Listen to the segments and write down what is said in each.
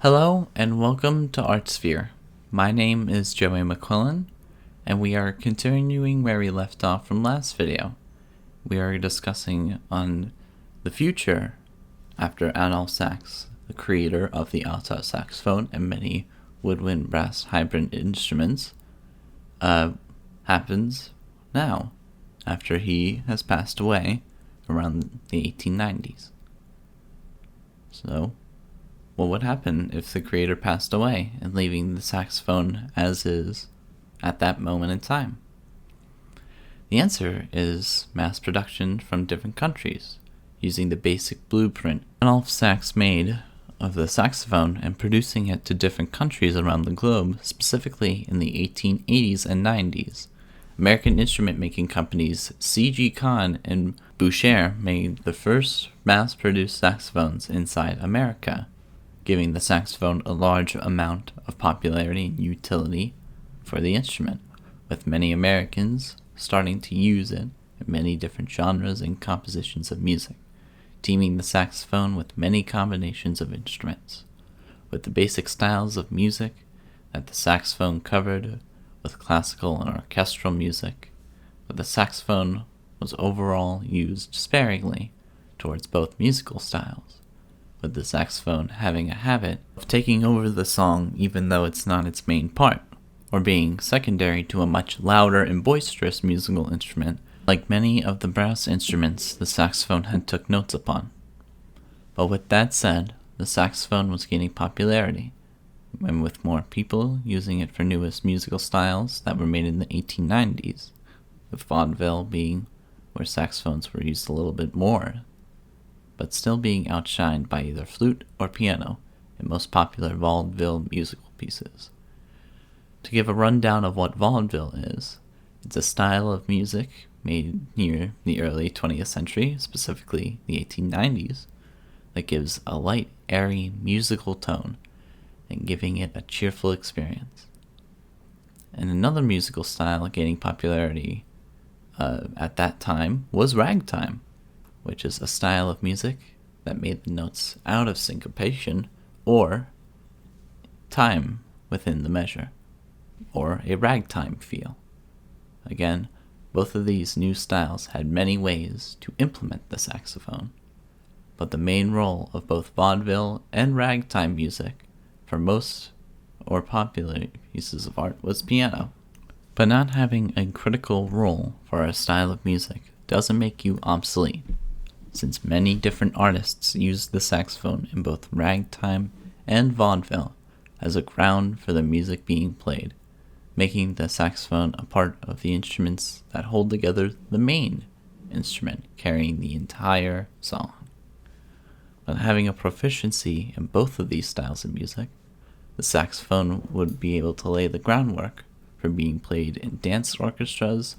Hello and welcome to ArtSphere. My name is Joey McQuillan, and we are continuing where we left off from last video. We are discussing on the future after Adolphe Sax, the creator of the Alto Saxophone and many woodwind brass hybrid instruments, happens now, after he has passed away around the 1890s. So, what would happen if the creator passed away and leaving the saxophone as is at that moment in time? The answer is mass production from different countries, using the basic blueprint Adolphe Sax made of the saxophone and producing it to different countries around the globe, specifically in the 1880s and 90s. American instrument-making companies C.G. Kahn and Boucher made the first mass-produced saxophones inside America, giving the saxophone a large amount of popularity and utility for the instrument, with many Americans starting to use it in many different genres and compositions of music, teaming the saxophone with many combinations of instruments, with the basic styles of music that the saxophone covered with classical and orchestral music, but the saxophone was overall used sparingly towards both musical styles, with the saxophone having a habit of taking over the song even though it's not its main part, or being secondary to a much louder and boisterous musical instrument, like many of the brass instruments the saxophone had took notes upon. But with that said, the saxophone was gaining popularity, and with more people using it for newest musical styles that were made in the 1890s, with Vaudeville being where saxophones were used a little bit more, but still being outshined by either flute or piano in most popular Vaudeville musical pieces. To give a rundown of what Vaudeville is, it's a style of music made near the early 20th century, specifically the 1890s, that gives a light, airy musical tone and giving it a cheerful experience. And another musical style gaining popularity at that time was Ragtime, which is a style of music that made the notes out of syncopation or time within the measure, or a ragtime feel. Again, both of these new styles had many ways to implement the saxophone, but the main role of both vaudeville and ragtime music for most or popular pieces of art was piano. But not having a critical role for a style of music doesn't make you obsolete, since many different artists used the saxophone in both ragtime and vaudeville as a ground for the music being played, making the saxophone a part of the instruments that hold together the main instrument carrying the entire song. But having a proficiency in both of these styles of music, the saxophone would be able to lay the groundwork for being played in dance orchestras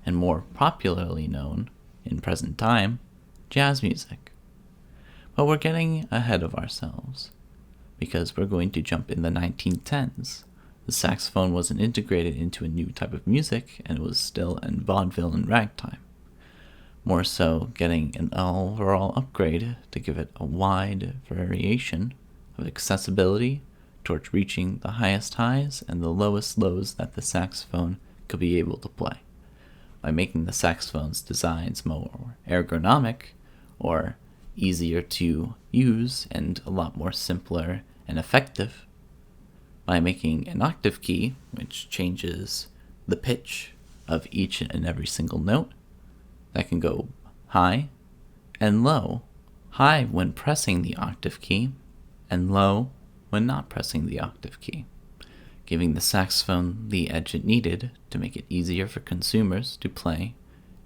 and more popularly known, in present time, jazz music. But we're getting ahead of ourselves, because we're going to jump in the 1910s. The saxophone wasn't integrated into a new type of music, and it was still in vaudeville and ragtime. More so, getting an overall upgrade to give it a wide variation of accessibility towards reaching the highest highs and the lowest lows that the saxophone could be able to play, by making the saxophone's designs more ergonomic, or easier to use and a lot more simpler and effective, by making an octave key, which changes the pitch of each and every single note, that can go high and low, high when pressing the octave key, and low when not pressing the octave key, giving the saxophone the edge it needed to make it easier for consumers to play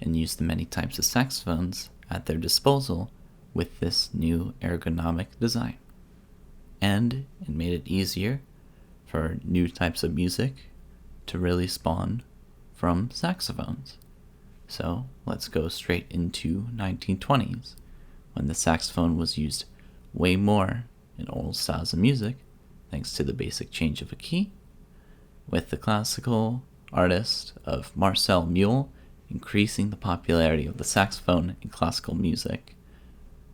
and use the many types of saxophones at their disposal with this new ergonomic design. And it made it easier for new types of music to really spawn from saxophones. So let's go straight into 1920s, when the saxophone was used way more in old styles of music, thanks to the basic change of a key, with the classical artist of Marcel Mule increasing the popularity of the saxophone in classical music.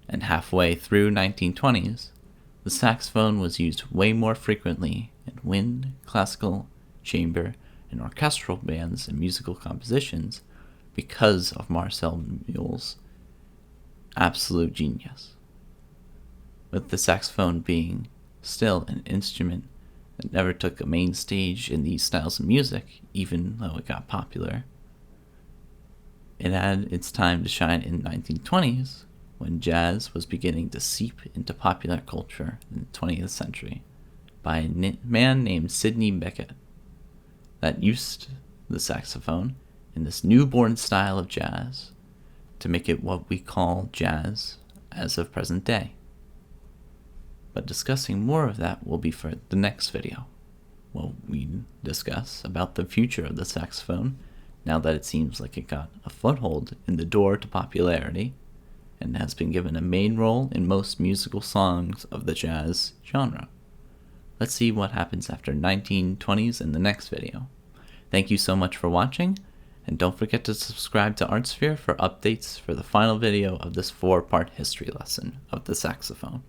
And halfway through 1920s, The saxophone was used way more frequently in wind, classical, chamber, and orchestral bands and musical compositions because of Marcel Mule's absolute genius. With the saxophone being still an instrument that never took a main stage in these styles of music, even though it got popular, it had its time to shine in the 1920s, when jazz was beginning to seep into popular culture in the 20th century by a man named Sidney Bechet that used the saxophone in this newborn style of jazz to make it what we call jazz as of present day. But discussing more of that will be for the next video, where we discuss about the future of the saxophone now that it seems like it got a foothold in the door to popularity and has been given a main role in most musical songs of the jazz genre. Let's see what happens after 1920s in the next video. Thank you so much for watching, and don't forget to subscribe to ArtSphere for updates for the final video of this 4-part history lesson of the saxophone.